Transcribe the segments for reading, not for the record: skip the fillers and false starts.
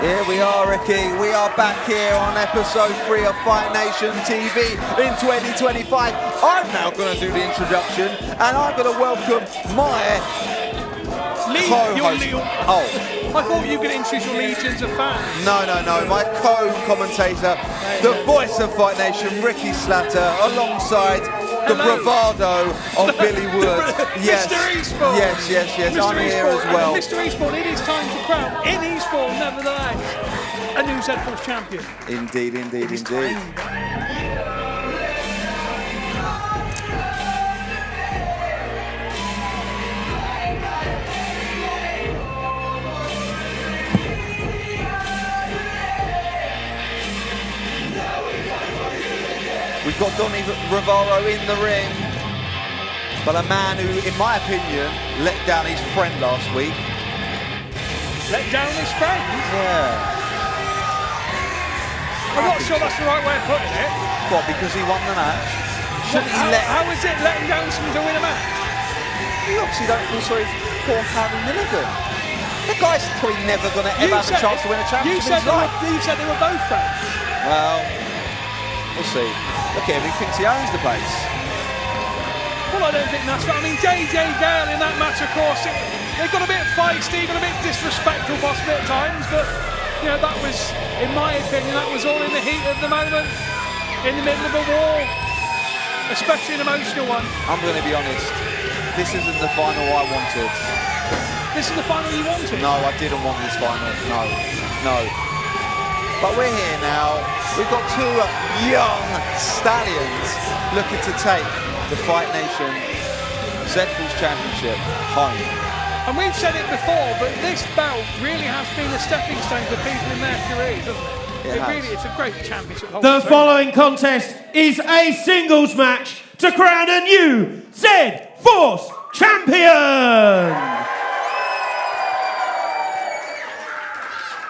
Here we are, Ricky. We are back here on episode 3 of Fight Nation TV in 2025. I'm now going to do the introduction, and I'm going to welcome my co-host. I thought you were going to introduce your legions of fans. No. My co-commentator, the voice of Fight Nation, Ricky Slatter, alongside the bravado of Billy Wood. Yes. Mr. Eastbourne. Yes. I'm here as well. Mr. Eastbourne, it is time to crown in Eastbourne, nevertheless, a new Z-Force champion. Indeed. We've got Ravaro in the ring, but a man who, in my opinion, let down his friend last week. Let down his friend? Yeah. I'm not sure that's the right way of putting it. What, because he won the match? How is it letting down someone to win a match? You obviously don't feel sorry for poor Harry Milligan. The guy's probably never going to ever have a chance to win a championship. You said they were both friends. Well, we'll see. Look at him, he thinks he owns the place. Well, I don't think that's right. I mean, JJ Gale in that match, of course, they got a bit feisty, got a bit disrespectful possibly at times, but, you know, that was, in my opinion, that was all in the heat of the moment, in the middle of a war, especially an emotional one. I'm going to be honest, this isn't the final I wanted. This is the final you wanted? No, I didn't want this final, no. But we're here now. We've got two young stallions looking to take the Fight Nation Z-Force Championship home. And we've said it before, but this belt really has been a stepping stone for people in their careers, hasn't it? It's a great championship. The following contest is a singles match to crown a new Z-Force champion.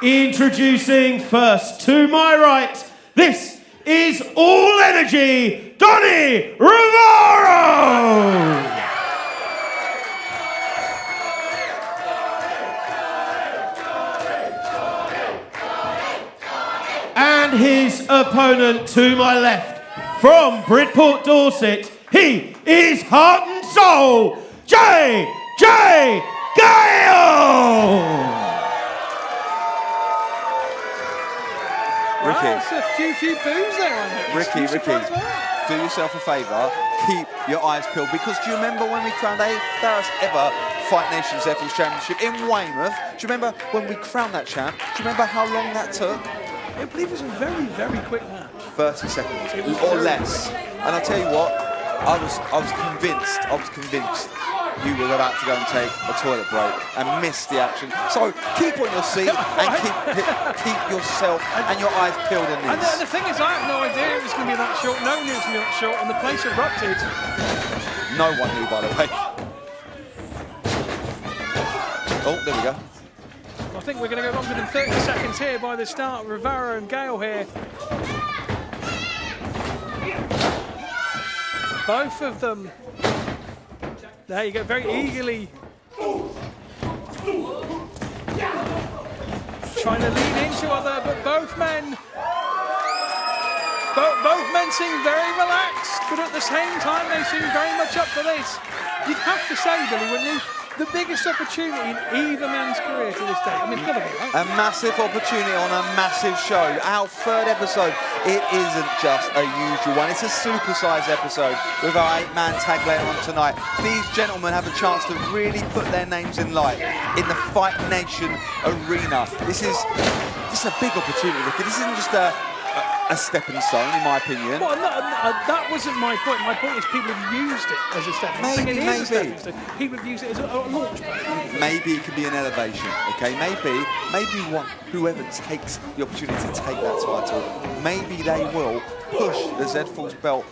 Introducing first to my right, this is All Energy, Donny Ravaro! And his opponent to my left, from Bridport, Dorset, he is Heart and Soul, JJ Gale! Ricky. Wow, that's a few boos there on it. Ricky, do yourself a favour, keep your eyes peeled, because do you remember when we crowned a first ever Fight Nation Z-Force Championship in Weymouth? Do you remember when we crowned that champ? Do you remember how long that took? I believe it was a very, very quick match. 30 seconds, or less. And I'll tell you what, I was convinced you were about to go and take a toilet break and miss the action. So keep on your seat and keep yourself and your eyes peeled in this. And the thing is, I had no idea it was going to be that short. No one knew it was going to be that short, and the place erupted. No one knew, by the way. Oh, there we go. I think we're going to go longer than 30 seconds here by the start. Ravaro and Gale here. Both of them. There you go, very eagerly trying to lean into other, but both men seem very relaxed, but at the same time they seem very much up for this. You'd have to say, Billy, wouldn't you? The biggest opportunity in either man's career to this day. I mean, it's got to be, right? A massive opportunity on a massive show. Our third episode, it isn't just a usual one. It's a supersized episode with our 8-man tag later on tonight. These gentlemen have a chance to really put their names in light in the Fight Nation arena. This is a big opportunity, Ricky. This isn't just a stepping stone, in my opinion. Well, no, that wasn't my point. My point is people have used it as a stepping stone. Maybe. People have used it as a launch pad. Maybe it could be an elevation, okay? Maybe whoever takes the opportunity to take that title, maybe they will push the Z-Force belt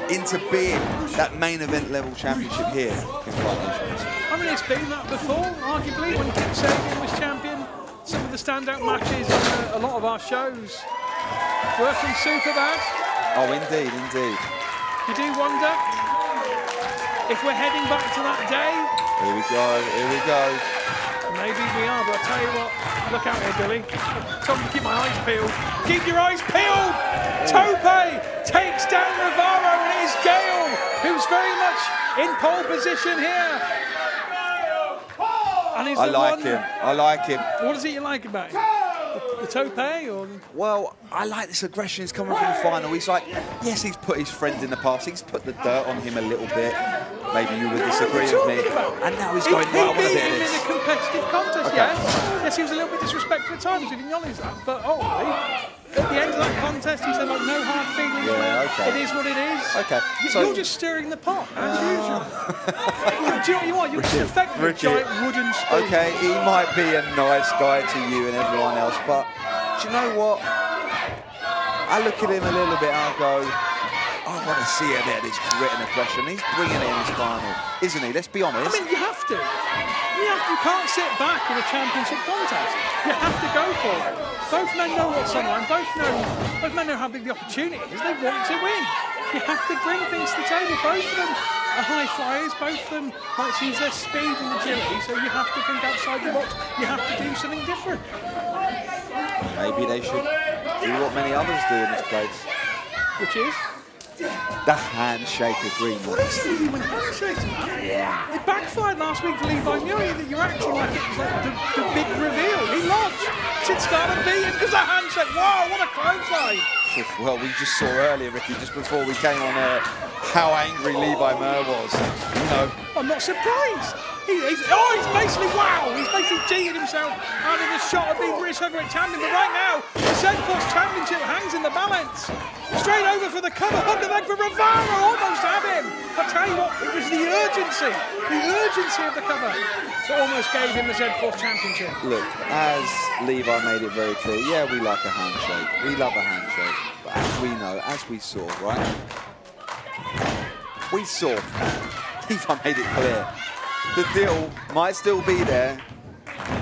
into being that main event level championship here in Fight Nation. I mean, it's been that before, arguably, when Kip Sabian was champion. Some of the standout matches on a lot of our shows were from Superbad. Oh, indeed. You do wonder if we're heading back to that day. Here we go. Maybe we are, but I tell you what, look out here, Billy. Tell me to keep my eyes peeled. Keep your eyes peeled! Tope takes down Ravaro, and it is Gale, who's very much in pole position here. And he's I like him. What is it you like about him? The tope, or? Well, I like this aggression. He's coming from the final. He's like, yes, he's put his friend in the past. He's put the dirt on him a little bit. Maybe you would disagree with me. And now he's going, right, I want a bit of this. In a competitive contest, Okay. yes, he was a little bit disrespectful at times. We didn't acknowledge that, but ultimately, at the end of that contest, he said, like, no hard feelings. Yeah, okay. It is what it is. Okay. You're just stirring the pot, as usual. Do you know what you want? You're just effectively a giant wooden spoon. Okay, he might be a nice guy to you and everyone else, but do you know what? I look at him a little bit and I go, I want to see a bit of this grit and aggression. He's bringing it in his final, isn't he? Let's be honest. I mean, you have to. You can't sit back in a championship contest. You have to go for it. Both men know what's on line. Both men know how big the opportunity is. They want to win. You have to bring things to the table. Both of them are high flyers. Both of them like to use their speed and agility. So you have to think outside the box. You have to do something different. Maybe they should do what many others do in this place. Which is? The handshake agreement. What is the human handshake, man? Yeah. It backfired last week for Levi Milligan that you're acting like it was like the big reveal. He lost. Sid Scala beat him because of the handshake. Wow, what a clothesline. Well, we just saw earlier, Ricky, just before we came on air, how angry Levi Mer was. You know. I'm not surprised. He's basically, wow, he's basically cheated himself out of the shot of being British Heavyweight Champion. But right now, the Z-Force Championship hangs in the balance. Straight over for the cover, hook and leg for Ravaro, almost had him. I tell you what, it was the urgency of the cover that almost gave him the Z-Force Championship. Look, as Levi made it very clear, yeah, we like a handshake. We love a handshake. But as we know, as we saw, right? We saw, Levi made it clear. The deal might still be there,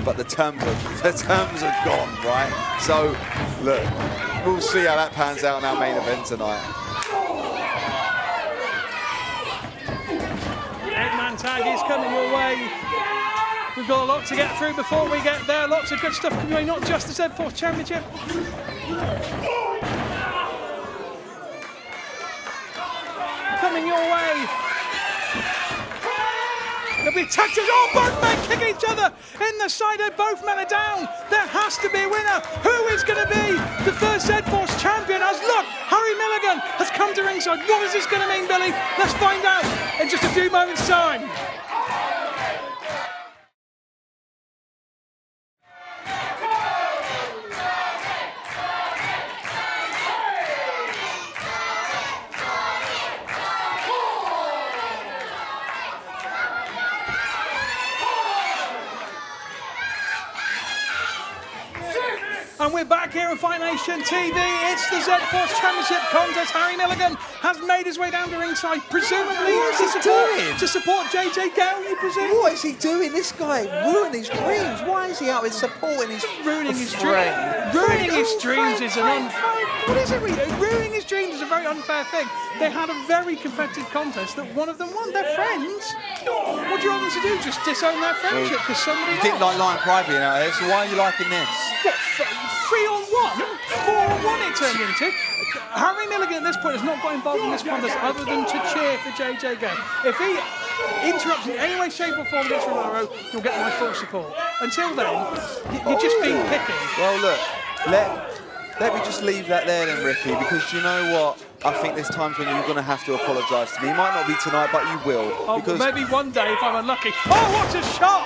but the terms are gone, right? So, look, we'll see how that pans out in our main event tonight. 8-man tag is coming your way. We've got a lot to get through before we get there. Lots of good stuff coming away, not just the Z-Force Championship. Coming your way. There'll be tactics. Oh, both men kick each other in the side. Both men are down. There has to be a winner. Who is going to be the first Z-Force champion? As look, Harry Milligan has come to ringside. What is this going to mean, Billy? Let's find out in just a few moments' time. And we're back here on Fight Nation TV. It's the Z-Force Championship contest. Harry Milligan has made his way down to ringside, presumably to support JJ Gale, you presume? What is he doing? This guy ruined his dreams. Why is he out there supporting his ruining his dreams? Ruining his dreams is an unfair. What is it? Ruining his dreams is a very unfair thing. They had a very competitive contest that one of them won. They're friends. What do you want them to do? Just disown their friendship because somebody You didn't like Lion Pride being out there, so why are you liking this? What, 3-on-1? 4-on-1 it turned into. Harry Milligan at this point has not got involved in this contest other than to cheer for JJ Gale. If he interrupts in any way, shape or form against Ravaro, you'll get my full support. Until then, you're just being picky. Well, look, let me just leave that there then, Ricky, because you know what? I think there's times when you're going to have to apologise to me. It might not be tonight, but you will. Oh, because maybe one day if I'm unlucky. Oh, what a shot!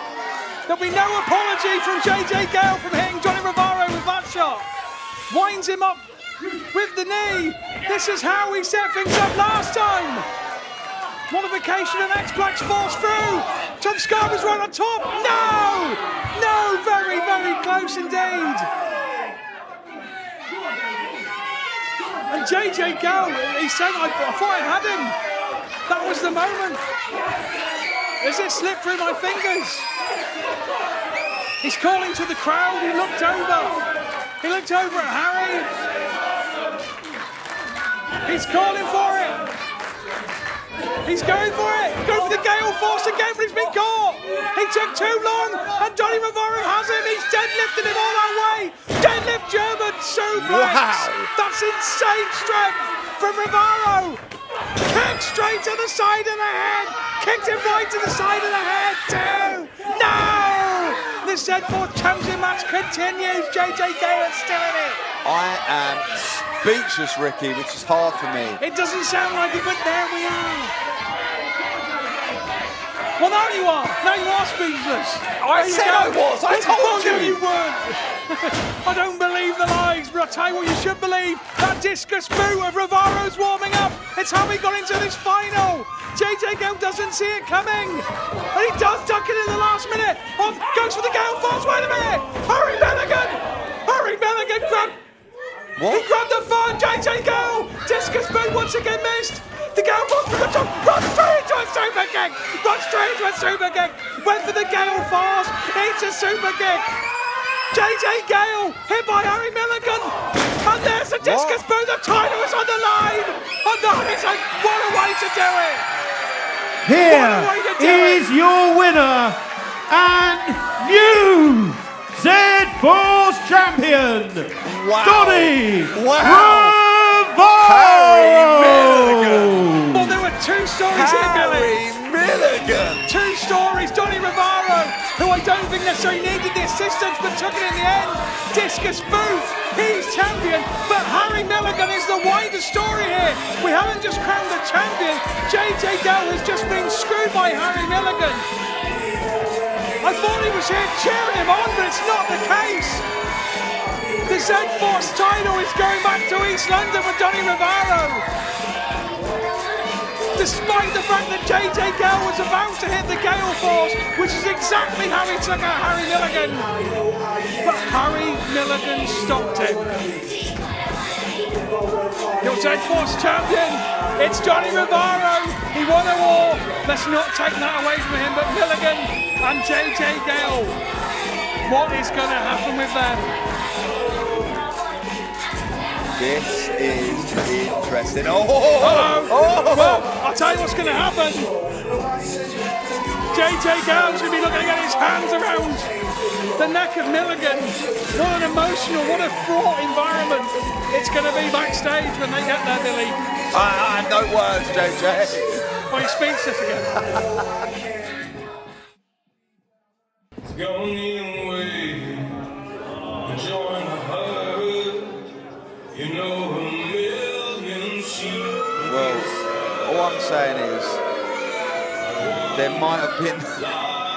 There'll be no apology from JJ Gale from hitting Johnny Ravaro with that shot. Winds him up with the knee. This is how we set things up last time. Modification and X-Blacks forced through. Tom Scarber's right on top. No! No, very, very close indeed. And JJ Gale, he said, I thought I had him. That was the moment. As it slipped through my fingers. He's calling to the crowd. He looked over. He looked over at Harry. He's calling for it. He's going for it. Going for the Gale Force again, but he's been caught. He took too long, and Johnny Ravaro has him. He's deadlifted him all that way. Deadlift German suplex. Wow. That's insane strength from Ravaro. Kick straight to the side of the head. Kicked him right to the side of the head too. No! The Z4 Championship match continues. JJ Gale still in it. I am speechless, Ricky, which is hard for me. It doesn't sound like it, but there we are. Well, now you are. Now you are speechless. I said I was. I told you. You weren't. I don't believe the lies, but I'll tell you what you should believe. That discus boot of Ravaro's warming up. It's how we got into this final. JJ Gale doesn't see it coming. And he does duck it in the last minute. Off goes for the Gale Force. Wait a minute. Hurry, Milligan. Hurry, Milligan. What? He grabbed the phone. JJ Gale. Discus boot once again missed. The Gale Force from the top. Run straight into a super kick. Run straight into a super kick. Went for the Gale Force. It's a super kick. JJ Gale hit by Harry Milligan. And there's the discus boot. The title is on the line. And that is like, what a way to do it. Here is your winner and new Z-Force champion, Donny Ravaro. Well, there were two stories here, Billy. Milligan. Two stories. Donny Ravaro, who I don't think necessarily needed the assistance, but took it in the end. Discus boot. He's champion, but Harry Milligan is the wider story here. We haven't just crowned the champion. JJ Gale has just been screwed by Harry Milligan. I thought he was here cheering him on, but it's not the case. The Z-Force title is going back to East London with Donny Ravaro. Despite the fact that JJ Gale was about to hit the Gale Force, which is exactly how he took out Harry Milligan. But Harry Milligan stopped him. Your Z-Force champion, it's Donny Ravaro. He won a war. Let's not take that away from him, but Milligan and JJ Gale. What is going to happen with them? This is interesting. Well, I'll tell you what's going to happen. JJ Gale's going to be looking to get his hands around the neck of Milligan. What an emotional, what a fraught environment it's going to be backstage when they get there, Billy. I have no words, JJ. Oh, he speaks this again. Going away, join the herd, you know a million sheep. Well, all I'm saying is there might have been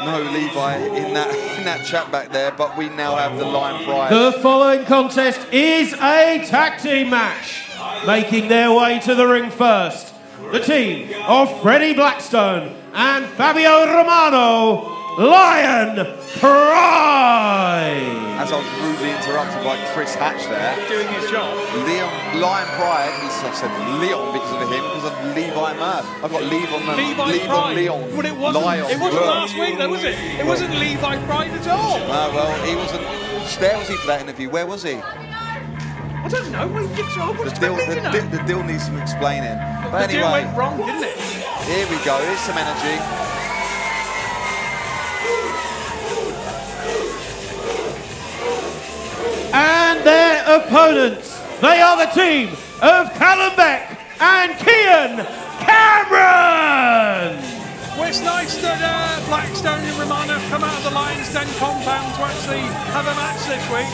no Levi in that chat back there, but we now have the Lion Pride. The following contest is a tag team match. Making their way to the ring first, the team of Freddie Blackstone and Fabio Romano, Lion Pride. As I was rudely interrupted by Chris Hatch there. Doing his job. Lion Pride, I said Leon because of him, because of Levi Murph. I've got Levi Pride. Leon. But it wasn't last week though, was it? It wasn't Levi Pride at all. Well, he wasn't. Where was he for that interview? Where was he? I don't know. The deal needs some explaining. But The deal anyway, went wrong, didn't it? here we go. Here's some energy. And their opponents, they are the team of Callum Beck and Kian Cameron. Well, it's nice that Blackstone and Romano have come out of the Lions Den compound to actually have a match this week.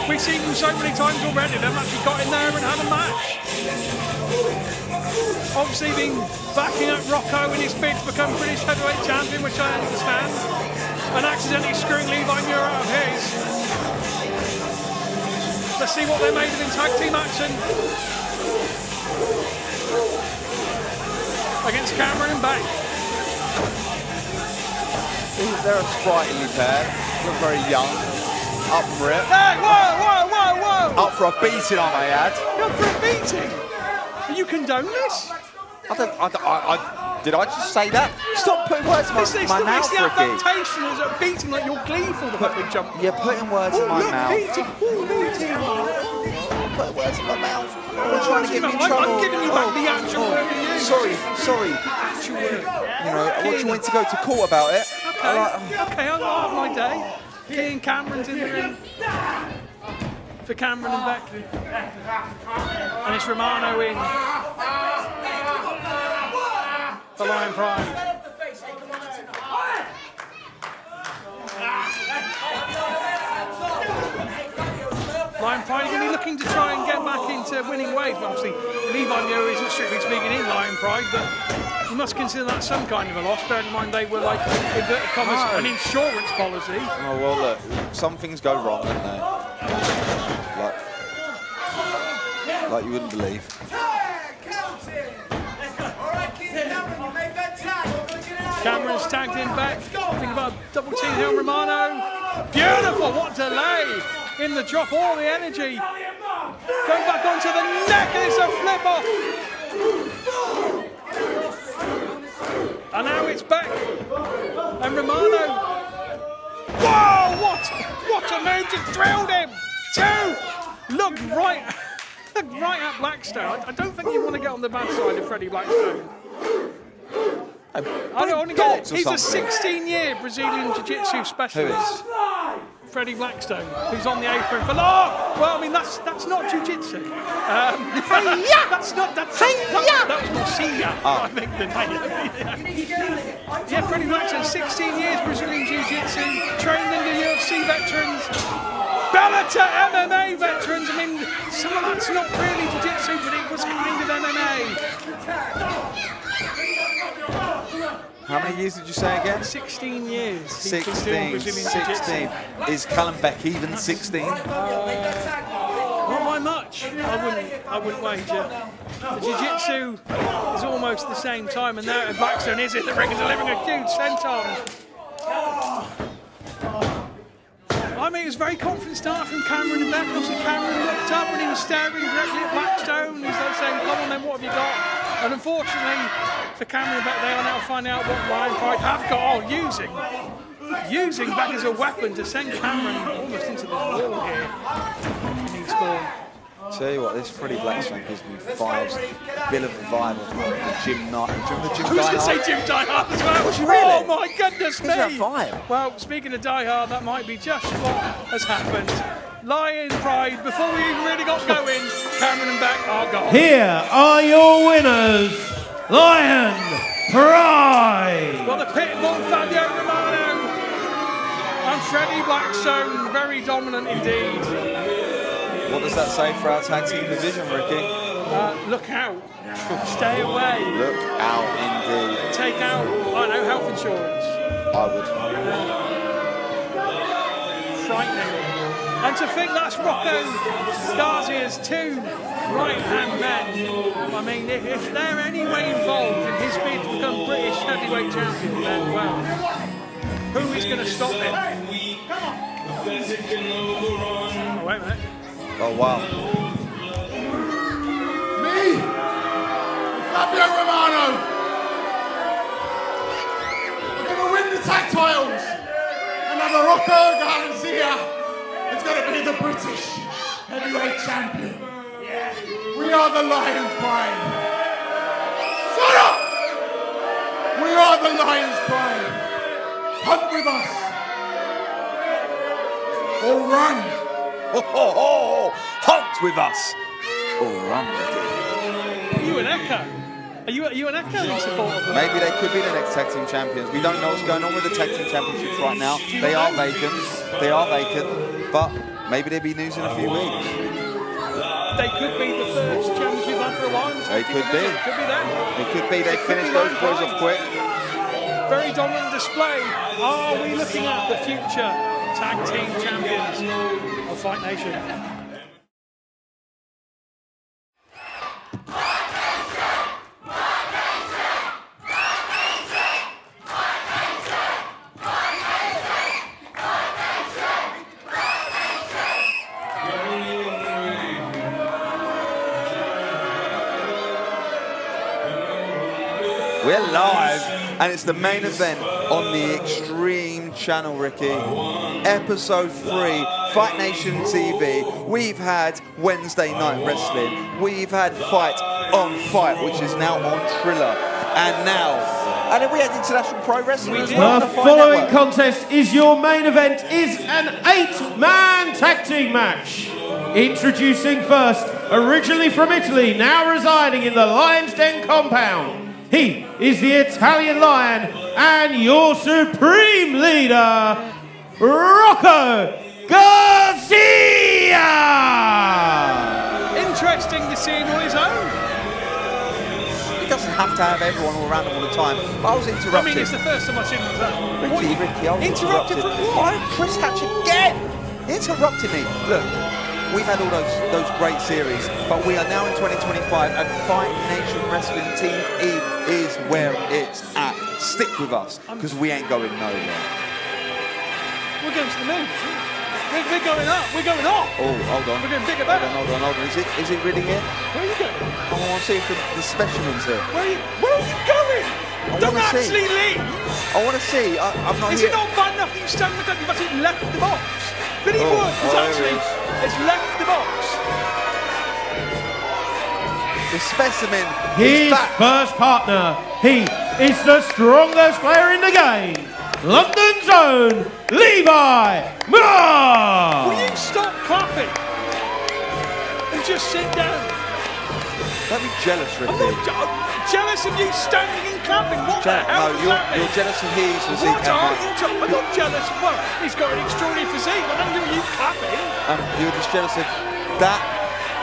We've seen them so many times already, they've actually got in there and had a match. Obviously been backing up Rocco in his bid to become British heavyweight champion, which I understand, and accidentally screwing Levi Muir out of his. Let's see what they made of in tag team action against Cameron and Beck. They're a sprightly pair. Look very young. Up for it. Hey, whoa! Up for a beating, I may add. You're up for a beating? Are you condone this? Did I just say that? Stop putting words in my mouth, It's the Ricky. adaptation as a beating, like you're gleeful the fact they jump. You're putting words in my mouth. Beating. Put words in my mouth. You're trying to get me in trouble. I'm giving you back the actual word you used. sorry. You know, what you went to go to court about it. Okay, I'll have my day. Key and Cameron's in the ring for Cameron and Beck. And it's Romano in for Lion Pride. Lion Pride are going to be looking to try and get back into winning ways. Obviously, Levi Muir isn't strictly speaking in Lion Pride, but you must consider that some kind of a loss. Bearing in mind they were like, inverted commas, an insurance policy. Oh, well, look, some things go wrong, don't they? Like you wouldn't believe. Cameron's tagged in back. Think about double team here on Romano. Beautiful, what delay in the drop, all the energy. Going back onto the neck, and it's a flip off. And now it's back. And Romano. Whoa, what a move, just drilled him. Two, look right at Blackstone. I don't think you want to get on the bad side of Freddie Blackstone. I don't get it. He's a 16-year Brazilian Jiu-Jitsu specialist. Freddie Blackstone, who's on the apron for well, I mean that's not jiu-jitsu. That was more Sia, I think, than yeah, Freddie Blackstone, 16 years Brazilian jiu-jitsu, trained under UFC veterans, Bellator MMA veterans. I mean, some of that's not really jiu-jitsu, but it was kind of MMA. How many years did you say again? 16 years. 16. Is Callum Beck even 16? Not by much. I wouldn't wager. The jiu-jitsu is almost the same time, and now Blackstone is in the ring and delivering a huge senton. I mean, it was a very confident start from Cameron and Beck. Obviously, Cameron looked up and he was staring directly at Blackstone. He's like saying, "Come on, then, what have you got?" And unfortunately, for Cameron and Beck, they are now finding out what Lion Pride have got. Using Beck as a weapon to send Cameron almost into the wall here. In Eastbourne. Tell you what, this Freddie Blackstone gives me vibes, a bit of a vibe of the Jim Knight. Do you remember Jim I was going to say Jim Die Hard as well. Was you really? Oh my goodness me! What's that vibe? Well, speaking of Die Hard, that might be just what has happened. Lion Pride, before we even really got going, Cameron and Beck are gone. Here are your winners, Lion Pride. Well, the Pitbull, Fabio Romano, and Freddie Blackstone, very dominant indeed. What does that say for our tag team division, Ricky? Look out. Stay away. Look out indeed. Take out, I know, health insurance. I would. Frightening. And to think that's Rocco Garcia's two right-hand men. I mean, if they're any way involved in his bid to become British heavyweight champion, then, well, who is going to stop him? Oh, wait a minute. Oh, wow. Me, Fabio Romano, we're going to win the tag titles. Another Rocco Garcia is going to be the British heavyweight champion. We are the Lions Pride. Shut up! We are the Lions Pride. Hunt with us. Or run. Hunt with us! Or run, Ricky. Are you an Echo? Are you an Echo in support of them? Maybe they could be the next tag team champions. We don't know what's going on with the tag team championships right now. They are vacant. But maybe there'll be news in a few weeks. They could be the first champions we've had for a while. They could be. Could be them. It could be. They finished those boys off quick. Very dominant display. Are we looking at the future tag team champions of Fight Nation? We're live, and it's the main event on the Extreme channel, Ricky. Episode 3, Fight Nation TV. We've had Wednesday Night Wrestling. We've had Fight on Fight, which is now on Triller. And then we had International Pro Wrestling as well. The following contest is your main event, is an 8-man tag team match. Introducing first, originally from Italy, now residing in the Lion's Den compound. He is the Italian Lion and your supreme leader, Rocco Garcia! Interesting to see him on his own. He doesn't have to have everyone all around him all the time. But I was interrupted. I mean, it's the first time I've seen him as that. Ricky, I was Interrupted from what? Chris Hatch again! He interrupted me. Look, we've had all those great series, but we are now in 2025 and Fight Nation Wrestling TV is where it's at. Stick with us, because we ain't going nowhere. We're going to the moon. We're going up. We're going up. Oh, hold on. We're going bigger, better. Hold on. Is it really here? Where are you going? I want to see if the specimen's here. Where are you going? Don't actually leave. I want to see. I'm not Is here. it not bad enough that you stand the gun? You've actually left the box. Vinny Wood has left the box. The specimen His is back. first partner, he is the strongest player in the game, London's own Levi Moore! Will you stop clapping and just sit down? Don't be jealous, Ricky. I'm jealous of you standing and clapping. What the hell does that mean? You're jealous of his physique. What are you talking? I'm not jealous. Well, he's got an extraordinary physique. I don't know you clapping. You're just jealous of that.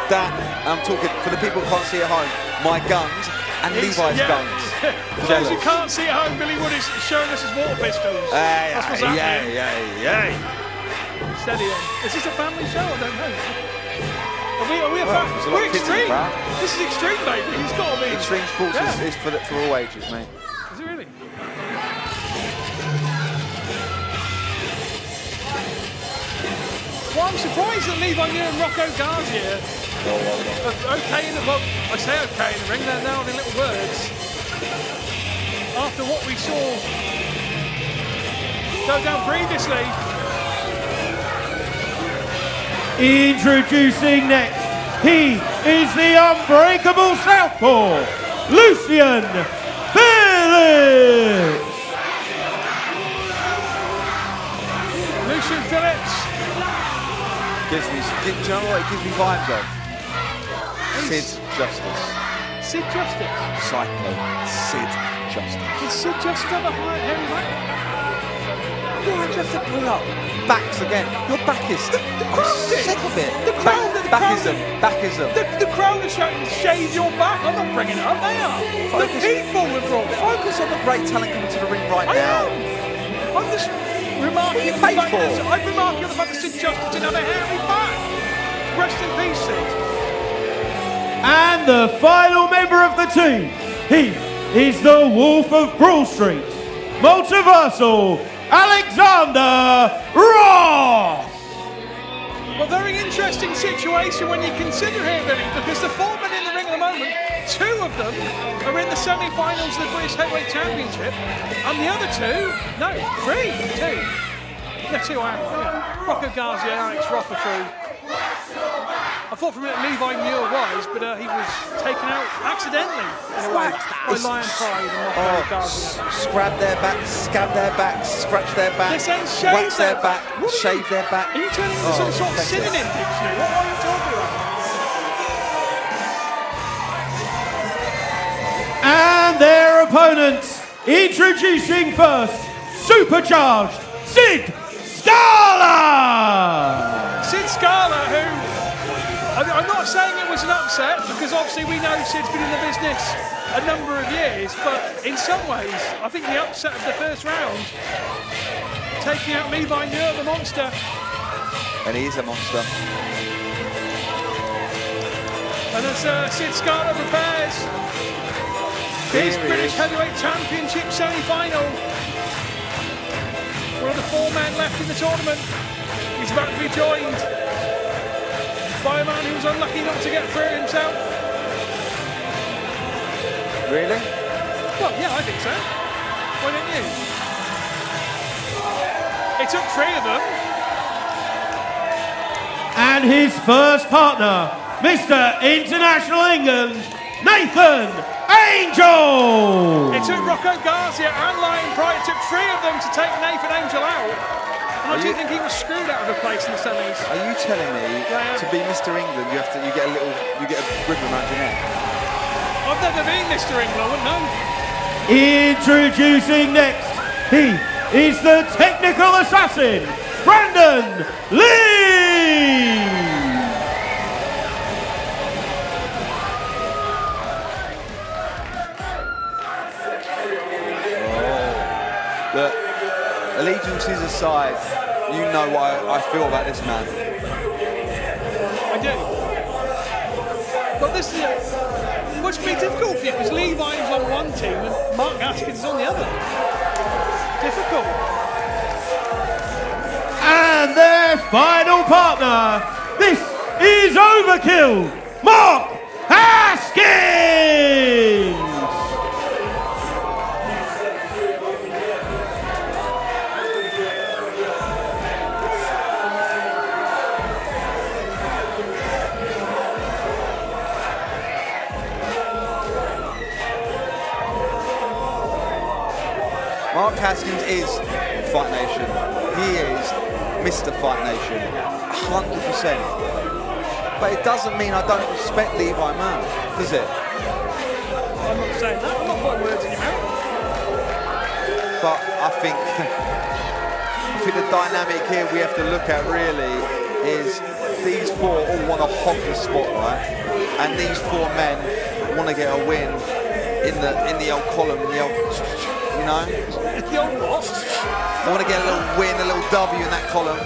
I'm talking for the people who can't see at home. My guns and Levi's guns. For those who can't see at home, Billy Wood is showing us his water pistols. That's what's happening. Steady on. Is this a family show? I don't know. Are we a family? We're extreme. This is extreme, baby. It's got to be. Extreme sports is for all ages, mate. Is it really? Well, I'm surprised that Levi Muir and Rocco Garcia are okay in the book. I say okay in the ring, they're now in little words. After what we saw go down previously. Introducing next, he is the unbreakable southpaw, Lucian Phillips! Lucian Phillips. Do you know what it gives me vibes of? Sid Justice. Sid Justice. Psycho. Sid Justice. Did Sid Justice have a hairy back? Why'd you have to pull up backs again? You're backist. I'm sick of it. Backism. The crowd are shouting, shave your back. I'm not bringing it up, they are. The people have brought it. Focus on the great talent coming to the ring right I now. am. I'm just remarking on the fact that I'm remarking on the fact that Sid Justice didn't have a hairy back. Rest in peace, Sid. And the final member of the team, he is the Wolf of Broad Street, Multiversal Alexander Roth! Well, very interesting situation when you consider here, Billy, because the four men in the ring at the moment, two of them are in the semi-finals of the British Heavyweight Championship, and the other two, two. Yeah, two I am. Yeah. Rocco Garcia and Alex Roth are through. I thought for a minute Levi Muir was, but he was taken out accidentally in a way by Lion Pride and Rocco Garcia. Scrab their back, scab their back, scratch their back, This ain't shave wax their back, What are shave their back. Are you turning into some sort of synonym dictionary? What are you talking about? And their opponents, introducing first, supercharged Sid Scala! Sid Scala, who, I'm not saying it was an upset, because obviously we know Sid's been in the business a number of years, but in some ways, I think the upset of the first round, taking out Levi Muir, the monster. And he is a monster. And as Sid Scala prepares his British Heavyweight Championship semi-final. One of the four men left in the tournament. He's about to be joined by a man who was unlucky not to get through himself. Really? Well, yeah, I think so. Why don't you? It took three of them. And his first partner, Mr. International England, Nathan Angel. It took Rocco Garcia and Lion Pride. It took 3 of them to take Nathan Angel out. And I do think he was screwed out of a place in the semis. Are you telling me to be Mr. England, you get a ribbon around your neck? I've never been Mr. England, I wouldn't know. Introducing next, he is the technical assassin, Brandon Lee. Look, allegiances aside, you know what I feel about this man. I do. But this is must be difficult for you because Levi's on one team and Mark Haskins is on the other. Difficult. And their final partner, this is Overkill, Mark Haskins. Mark Haskins is Fight Nation. He is Mr. Fight Nation, 100%. But it doesn't mean I don't respect Levi Mann, does it? I'm not saying that. I'm not putting words in your mouth. But I think the dynamic here we have to look at really is these 4 all want to hog the spotlight, and these 4 men want to get a win in the old column, in the old, you know. The old what? They want to get a little win, a little W in that column.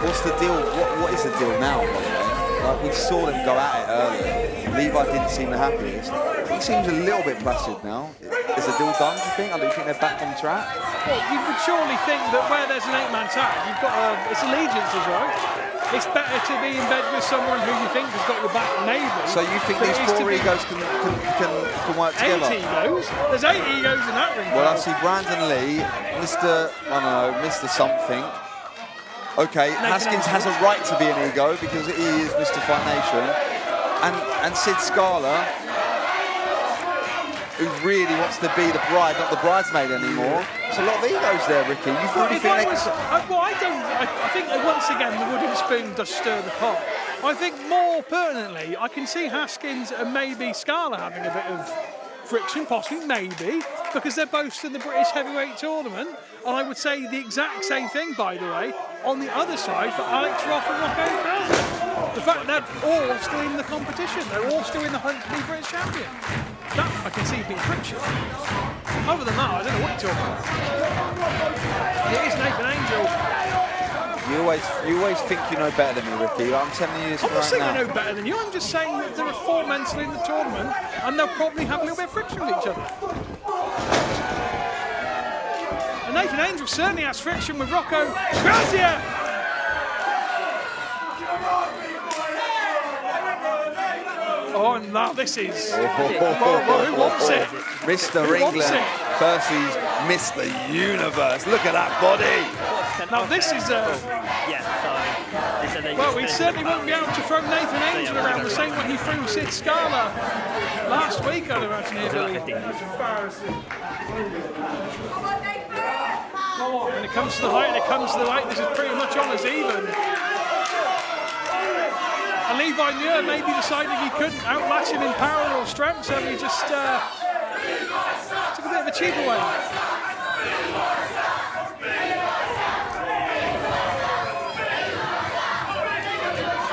What's the deal? What is the deal now, by the way? Like, we saw them go at it earlier. Levi didn't seem the happiest. He seems a little bit placid now. Is the deal done, do you think? I don't think they're back on track. Well, you would surely think that where there's an 8-man tag, you've got it's allegiances, right? It's better to be in bed with someone who you think has got your back, maybe. So you think these 4 egos can work together? 8 egos? There's 8 egos in that ring. Well, I see Brandon Lee, Mr. I don't know, Mr. Something. Okay, Haskins has a right to be an ego because he is Mr. Fight Nation. And Sid Scala, who really wants to be the bride, not the bridesmaid anymore. There's a lot of egos there, Ricky. You really think they can... I think that once again the wooden spoon does stir the pot. I think more pertinently, I can see Haskins and maybe Scala having a bit of friction, possibly, maybe, because they're both in the British heavyweight tournament. And I would say the exact same thing, by the way, on the other side for Alex Roth and Rocco Garcia. The fact they're all still in the competition, they're all still in the hunt to be British champion. That I can see being friction. Other than that, I don't know what you're talking about. It is Nathan Angel. You always think you know better than me, Ricky. I'm telling you this I'm not right saying now. I know better than you. I'm just saying that there are 4 men still in the tournament, and they'll probably have a little bit of friction with each other. And Nathan Angel certainly has friction with Rocco Garcia. Oh, and now this is... Who wants it? Mr. Who wants England it? versus Mr. Universe. Look at that body. Now this is well, we certainly won't be able to throw Nathan Angel around the same way he threw Sid Scala last week, I'd imagine here, Billy. When it comes to the height, this is pretty much on as even. And Levi Muir maybe decided he couldn't outmatch him in power or strength, so he just took a bit of a cheap away.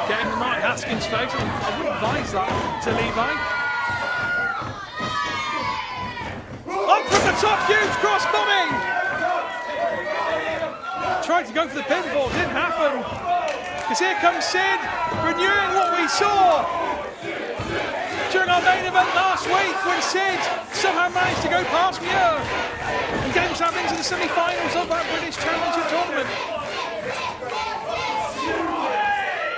Getting the Mark Haskins face, I wouldn't advise that to Levi. Up from the top, huge crossbody! Tried to go for the pinfall, didn't happen. Because here comes Sid, renewing what we saw during our main event last week when Sid somehow managed to go past Muir and get himself into the semi-finals of that British Championship tournament.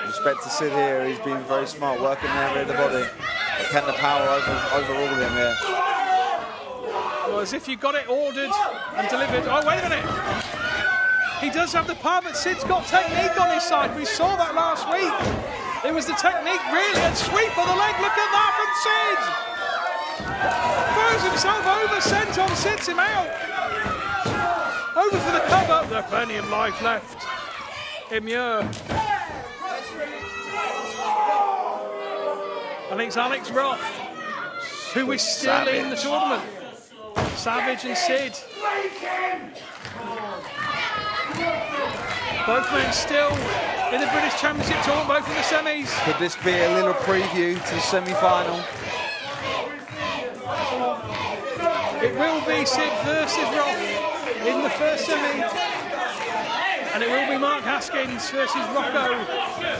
Respect to Sid here, he's been very smart, working there with the body. Can the power overrule him here? Well, as if you got it ordered and delivered. Oh, wait a minute. He does have the power, but Sid's got technique on his side. We saw that last week. It was the technique, really, and sweep of the leg. Look at that from Sid. Throws himself over, Senton sits him out. Over for the cover. There's plenty of life left. Emure. And it's Alex Roth, who is still in the tournament. Savage and Sid. Both men still in the British Championship tournament, both in the semis. Could this be a little preview to the semi-final? It will be Sid versus Roth in the first semi. And it will be Mark Haskins versus Rocco.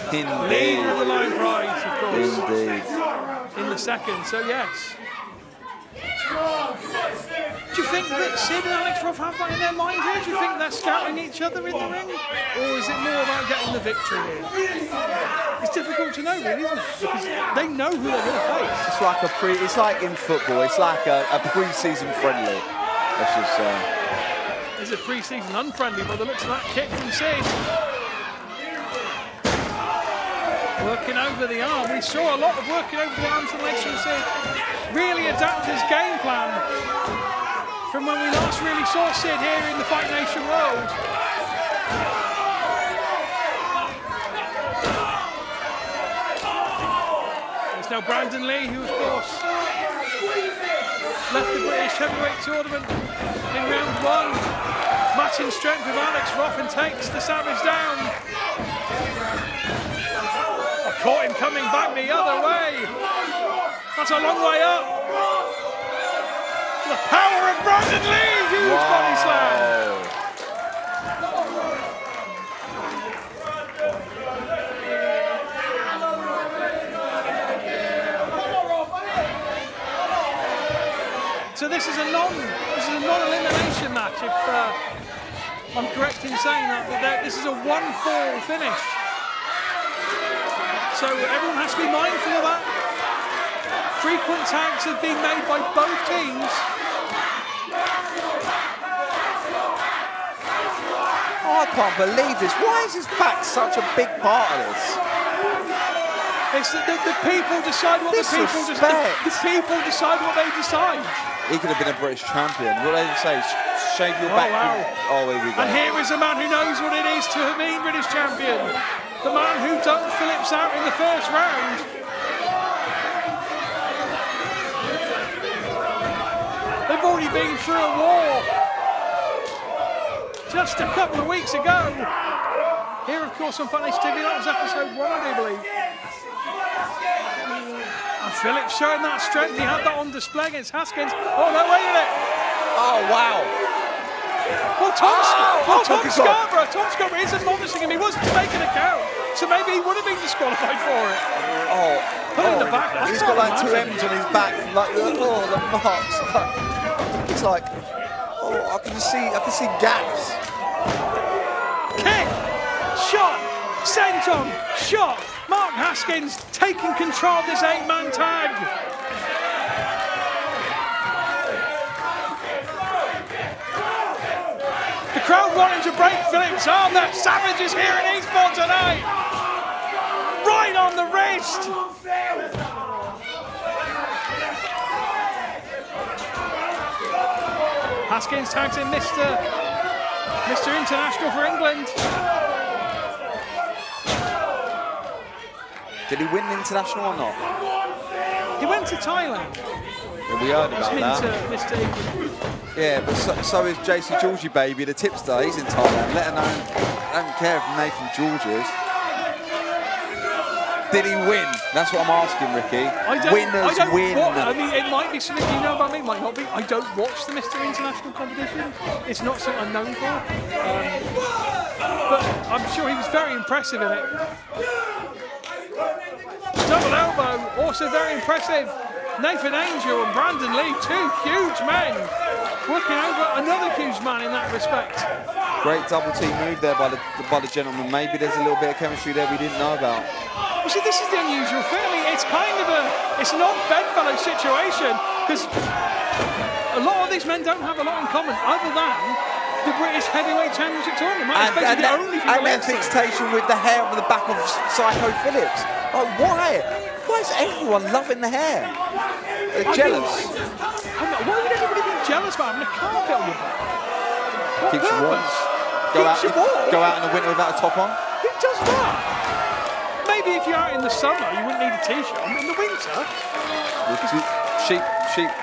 Indeed. Lead with the line prize, of course. Indeed. In the second, so yes. Do you think that Sid and Alex Roth have that in their mind here? Do you think they're scouting each other in the ring? Or is it more about getting the victory here? It's difficult to know, really, isn't it? Because they know who they're going to face. It's like in football, it's like a pre-season friendly. Let's just say. It's a pre-season unfriendly by the looks of that kick from Sid. Working over the arm. We saw a lot of working over the arms and legs from Sid. Really adapt his game plan from when we last really saw Sid here in the Fight Nation World. It's now Brandon Lee, who of course left the British Heavyweight Tournament in round one. Matching strength with Alex Roth and takes the Savage down. I caught him coming back the other way. That's a long way up. The power of Brandon Lee, huge body slam. So this is a non-elimination match, if I'm correct in saying that this is a 1-fall finish. So everyone has to be mindful of that. Frequent tags have been made by both teams. Oh, I can't believe this. Why is his back such a big part of this? It's the people decide what the people decide what they decide. He could have been a British champion. What did they say? Shave your back. Wow. Oh, here we go. And here is a man who knows what it is to be British champion. The man who dunked Phillips out in the first round. They've already been through a war just a couple of weeks ago. Here, of course, on Fight Nation TV, that was episode 1, I do believe. And Phillips showing that strength. He had that on display against Haskins. Oh, no, wait a minute. Oh, wow. Well, Tom Scarborough is admonishing him. He wasn't making a count, so maybe he would have been disqualified for it. Put it in the back. He's got like 2 M's on his back, like the marks. It's like, I can see gaps. Kick, shot, senton, shot. Mark Haskins taking control of this 8-man tag. The crowd wanting to break Phillips' arm. That Savage is here in Eastbourne tonight. Right on the wrist. Haskins tags in Mr. International for England. Did he win international or not? He went to Thailand. Yeah, we heard about that. Mr. England. Yeah, but so is JC Georgie, baby, the tipster. He's in Thailand. Let alone, I don't care if Nathan George is. Did he win? That's what I'm asking, Ricky. Winners win. I mean, it might be something you know about me, might not be. I don't watch the Mr. International competition. It's not something I'm known for. But I'm sure he was very impressive in it. Double elbow, also very impressive. Nathan Angel and Brandon Lee, 2 huge men, working over another huge man in that respect. Great double team move there by the gentleman. Maybe there's a little bit of chemistry there we didn't know about. Well, see, this is the unusual thing. It's kind of it's an odd bedfellow situation because a lot of these men don't have a lot in common other than the British Heavyweight Championship tournament. It's And basically the only thing that left. fixation with the hair on the back of Psycho Phillips. Like, why? Why is everyone loving the hair? They're jealous. Why would everybody be jealous about having a carpet on your back? What Keeps you warm. purpose? Go out in the winter without a top on. Who does that? Maybe if you're out in the summer, you wouldn't need a t-shirt on. In the winter, Sheep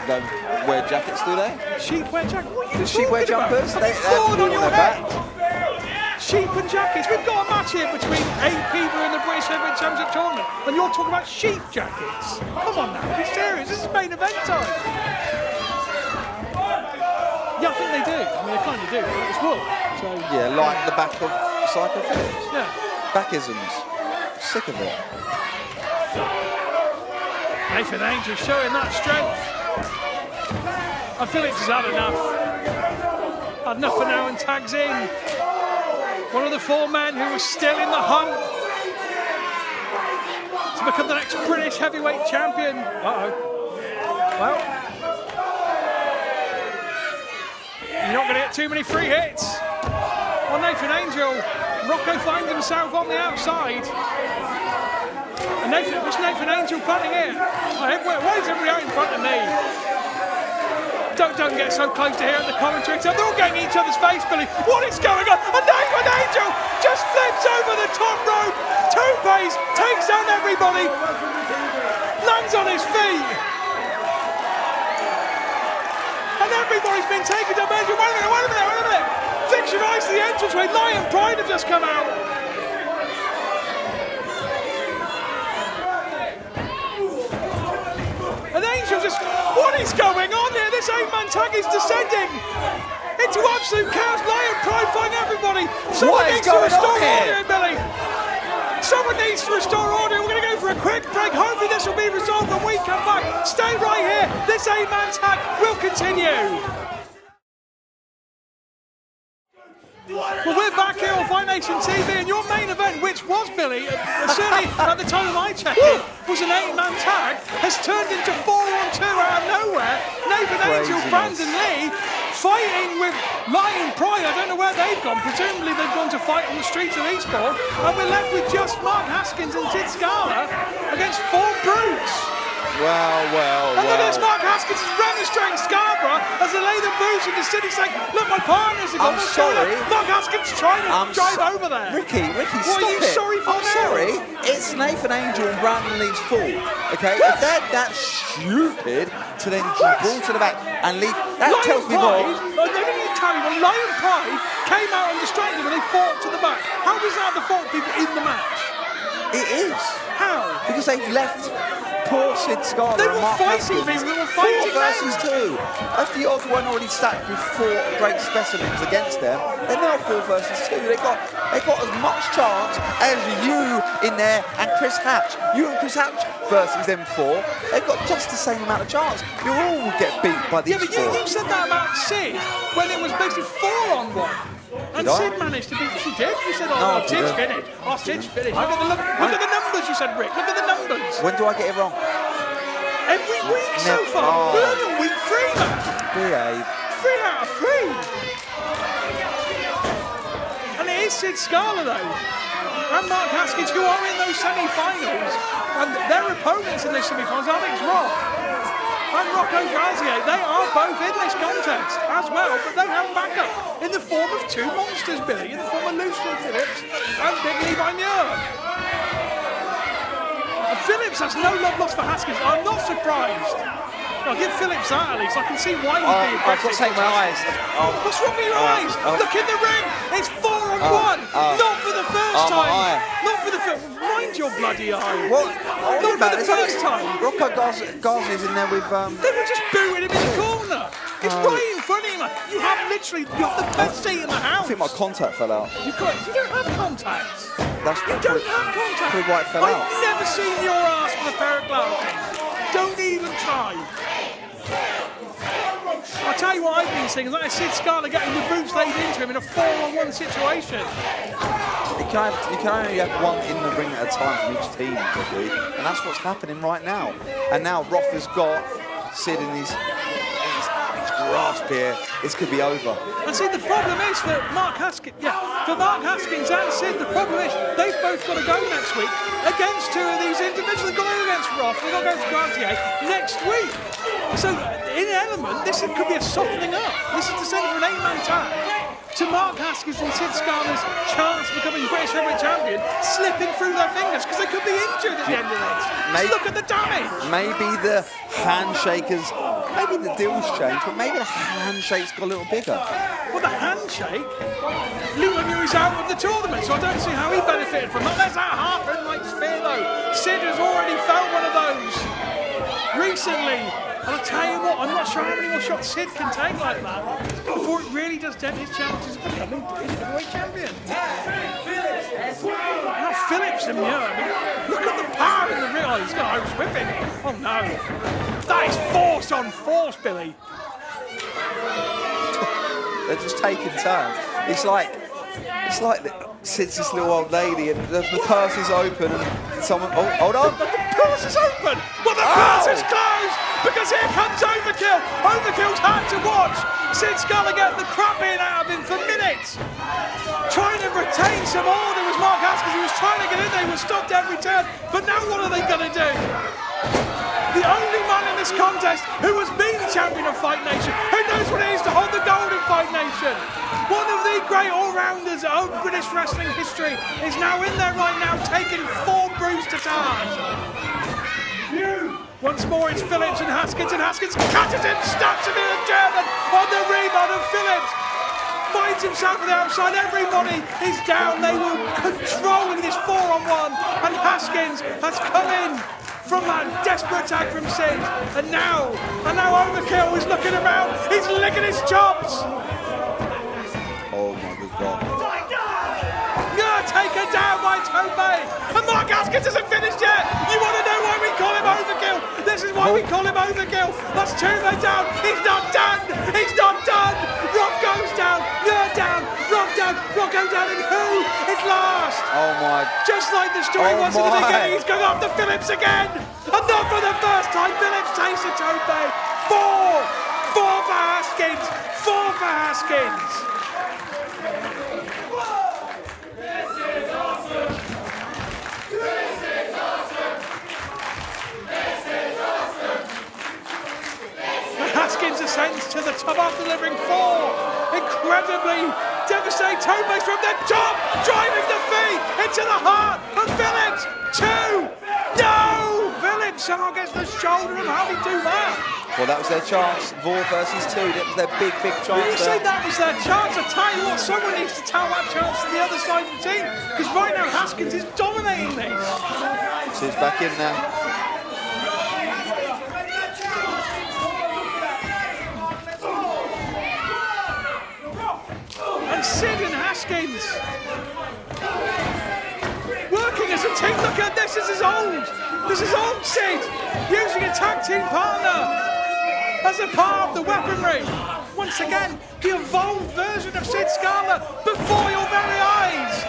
don't wear jackets, do they? sheep wear jackets. What are you Do sheep wear talking about? jumpers? Have They you have fallen on wool your on their head? Sheep and jackets. We've got a match here between 8 people in the British Heavyweight Championship tournament, and you're talking about sheep jackets. Come on now, be serious. This is main event time. Yeah, I think they do. I mean, they kind of do. It's wool. So Yeah, like the back of Psycho Phillips. yeah. Backisms. Sick of it. Nathan Angel showing that strength. And Phillips has had enough. Had enough for now and tags in. One of the 4 men who was still in the hunt to become the next British heavyweight champion. Uh-oh. Well, you're not going to get too many free hits. On Nathan Angel, Rocco finds himself on the outside. And what's Nathan Angel planning here? Why is everybody out in front of me? Don't get so close to here at the commentary. They're all getting each other's face, Billy. What is going on? And Nathan Angel just flips over the top rope. Two-pace, takes down everybody. Lands on his feet. And everybody's been taken to measure. Wait a minute. Fix your eyes to the entranceway. Lion Pride have just come out. And Angel just, what is going on here? This 8-man tag is descending into absolute chaos. Lion Pride fighting everybody. Someone What is needs to going restore on here? order, Billy. Someone needs to restore order. We're going to go for a quick break. Hopefully this will be resolved when we come back. Stay right here. This 8-man tag will continue. Well, we're back here on Fight Nation TV, and your main event, which was, Billy, certainly at the time of my check-in, was an 8-man tag, has turned into 4-on-2 out of nowhere. Nathan Angel, Brandon Lee, fighting with Lion Pride. I don't know where they've gone. Presumably they've gone to fight on the streets of Eastbourne. And we're left with just Mark Haskins and Sid Scala against 4 brutes. Well. And look at this, Mark Haskins is remonstrating Scarborough as they lay the boots in the city, saying, look, my partner's got I'm sorry. Mark Haskins trying to drive over there. Ricky, What stop are you it. sorry for I'm now? sorry. It's Nathan Angel and Brandon Lee's fault. Okay? If they're that stupid to then brawl to the back and leave, that Lion tells me Pride, more. they didn't even tell you, well, Lion Pride came out and distracted them and they fought to the back. How was that the fault of people in the match? It is. How? Because they've left poor Sid Scala They and were Mark fighting Haskins. people, they were fighting 4 versus 2. If the odds weren't already stacked with 4 great specimens against them, they're now 4 versus 2. They got as much chance as you in there and Chris Hatch. You and Chris Hatch versus them 4. They've got just the same amount of chance. You all will get beat by these Yeah, but 4. you said that about Sid when it was basically 4-on-1. And Did I? Sid managed to beat. Yes, you did. You said, No, Sid's didn't. finished. Oh, Sid's finished. Look at the numbers, you said, Rick. Look at the numbers. When do I get it wrong? Every week so Never- far. oh. We're only on week 3 now. Behave. 3 out of 3. And it is Sid Scala, though. And Mark Haskins, who are in those semi-finals. And their opponents in those semi-finals, Alex Roth and Rocco Garzier, they are both in this contest as well, but they have backup in the form of 2 monsters, Billy, in the form of Lucian Phillips and Big Levi Muir. And Phillips has no love lost for Haskins. I'm not surprised. I'll give Phillips that at least. I can see why he'd be I've got aggressive. to take my eyes. What's wrong with your eyes? Look in the ring. It's 4-on-1. Not for the first my time. eye. Not for the first. Mind your bloody eye. What? Not for the first time. Rocco Garzia's in there with... They were just booing him in the corner. It's right in front of him. You have the best seat in the I house. think my contact fell out. You don't have contacts. That's You don't have contacts. Pretty why it fell out. I've never seen your ass with a pair of glasses. Don't even try. I'll tell you what I've been seeing is like Sid Scala getting the boots laid into him in a 4-on-1 situation. You can only have one in the ring at a time from each team, probably, and that's what's happening right now. And now Roth has got Sid in his grasp here. This could be over. And see, the problem is for Mark Haskins, and Sid, the problem is they've both got to go next week against two of these individuals. They've got to go against Roth, they've got to go against Grantier next week. So, in element, this could be a softening up. This is the centre of an 8-man tag to Mark Haskins and Sid Scala's chance of becoming British heavyweight champion slipping through their fingers because they could be injured at the end of this. Just look at the damage. Maybe the handshakers, maybe the deal's changed, but maybe the handshake's got a little bigger. Well, the handshake, Milligan is out of the tournament, so I don't see how he benefited from that. There's that half-like spear, though. Sid has already felt one of those recently. And I'll tell you what, I'm not sure how many more shots Sid can take like that before it really does dent his chances of becoming British heavyweight champion. Now Phillips in the look at the power in the ring. Oh, he's got Irish whipping. Oh no. That is force on force, Billy. They're just taking turns. It's like Sid's this little old lady and the purse is open and someone, oh, hold on. The purse is open. Well, the purse is closed because here comes Overkill. Overkill's hard to watch. Sid Scala getting the crap being out of him for minutes. Trying to retain some order was Mark Haskins. He was trying to get in there. He was stopped every turn. But now what are they going to do? The only man in this contest who has been champion of Fight Nation, who knows what it is to hold the gold in Fight Nation. One of the great all-rounders of British wrestling history is now in there right now, taking 4 brews to task. Once more it's Phillips and Haskins catches him, stabs him in a German on the rebound, and Phillips finds himself on the outside. Everybody is down. They were controlling this 4-on-1, and Haskins has come in from that desperate attack from Sid, and now Overkill is looking around. He's licking his chops. Oh my God. Taken down by Tobey, and Mark Haskins isn't finished yet. You want to know why we call him Overkill? This is why we call him Overkill. That's 2 men down. He's not done. He's not done. Roth goes down. You're down. Roth down. Roth goes down, and who is last? Oh my. Just like the story was at the beginning, he's going after Phillips again. And not for the first time. Phillips takes a Tobey. 4 for Haskins. 4 for Haskins. Haskins ascends to the top after delivering 4. Incredibly devastating Tobey's from the top, driving the feet into the heart of Phillips. 2. No! Phillips somehow gets the shoulder, and how did he do that? Well, that was their chance. Vor versus 2. That was their big chance. You say that was their chance? I tell you what, someone needs to tell that chance to the other side of the team, because right now Haskins is dominating this. Sid's back in now. And Sid and Haskins working as a team. Look at this. This is old Sid using a tag team partner as a part of the weaponry. Once again, the evolved version of Sid Scala before your very eyes.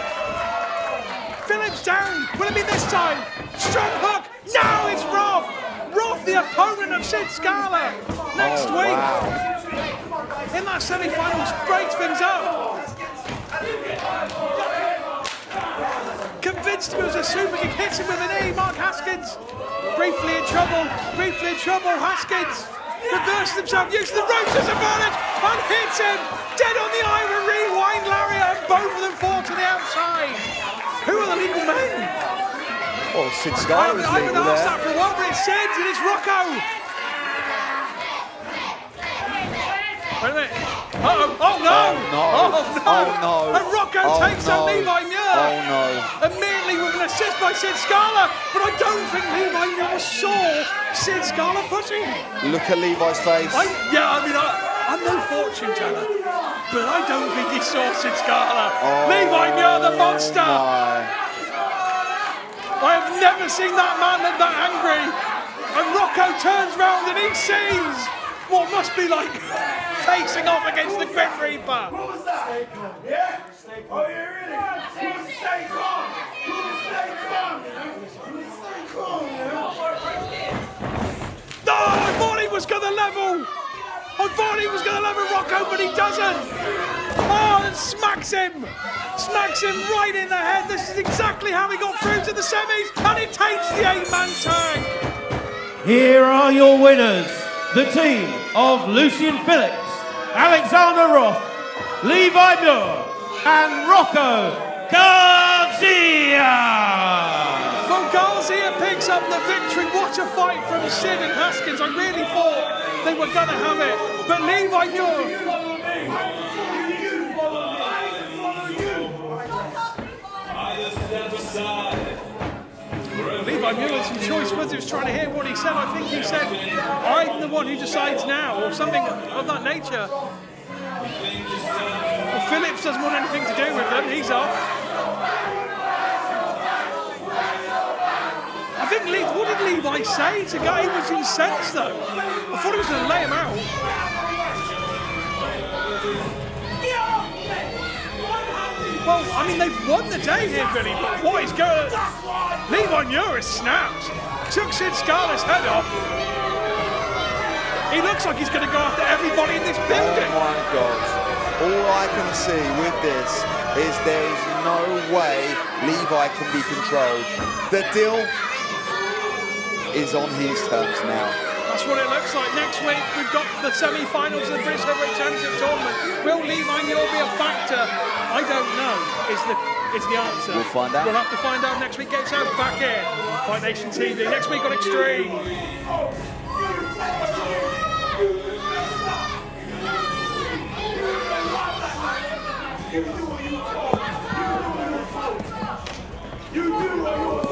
Phillips down. Will it be this time? Strong hook. Now it's Roth. Roth, the opponent of Sid Scala next week. Wow. In that semi-finals, breaks things up. Convinced him it was a super kick, hits him with an knee. Mark Haskins briefly in trouble. Haskins reverses himself, uses the ropes as advantage, and hits him dead on the iron rewind lariat, and both of them fall to the outside. Who are the legal men? Oh, Sid Scala is I legal haven't asked there. that for a while, but it's Sid and it's Rocco. Wait a minute. Uh-oh. Oh no! Oh no! And Rocco takes out Levi Muir. Oh no! Immediately with an assist by Sid Scala, but I don't think Levi Muir saw Sid Scala pushing. Look at Levi's face. I'm no fortune teller, but I don't think he saw Sid Scala. Levi Muir, the monster. My. I have never seen that man look that angry. And Rocco turns round and he sees what must be like facing off against the Grim Reaper. What was that? Stay calm. Yeah? Stay calm. Oh, yeah, really? Stay calm. Stay calm. Stay calm, No, I thought he was going to level. I thought he was going to lever Rocco, but he doesn't. Oh, and smacks him right in the head. This is exactly how he got through to the semis, and it takes the 8-man tag. Here are your winners, the team of Lucian Phillips, Alexander Roth, Levi Muir, and Rocco Garcia. Well, Garcia picks up the victory. What a fight from Sid and Haskins. I really thought they were going to have it, but Levi Muir. Levi Muir had some choice whether he was trying to hear what he said. I think he said, I'm the one who decides now, or something of that nature. Well, Phillips doesn't want anything to do with them. He's off. I think, what did Levi say to Guy? He was incensed though. I thought he was going to lay him out. Well, I mean, they've won the day here, Billy, but what is going on? Levi Muir is snapped. Took Sid Scala's head off. He looks like he's going to go after everybody in this building. Oh my God. All I can see with this is there is no way Levi can be controlled. The deal is on his terms now. That's what it looks like. Next week, we've got the semi-finals of the British Heavyweight Championship tournament. Will Levi Muir be a factor? I don't know, is the answer. We'll find out. We'll have to find out next week. Get yourselves back here. Fight Nation TV. Next week on Extreme. You do what you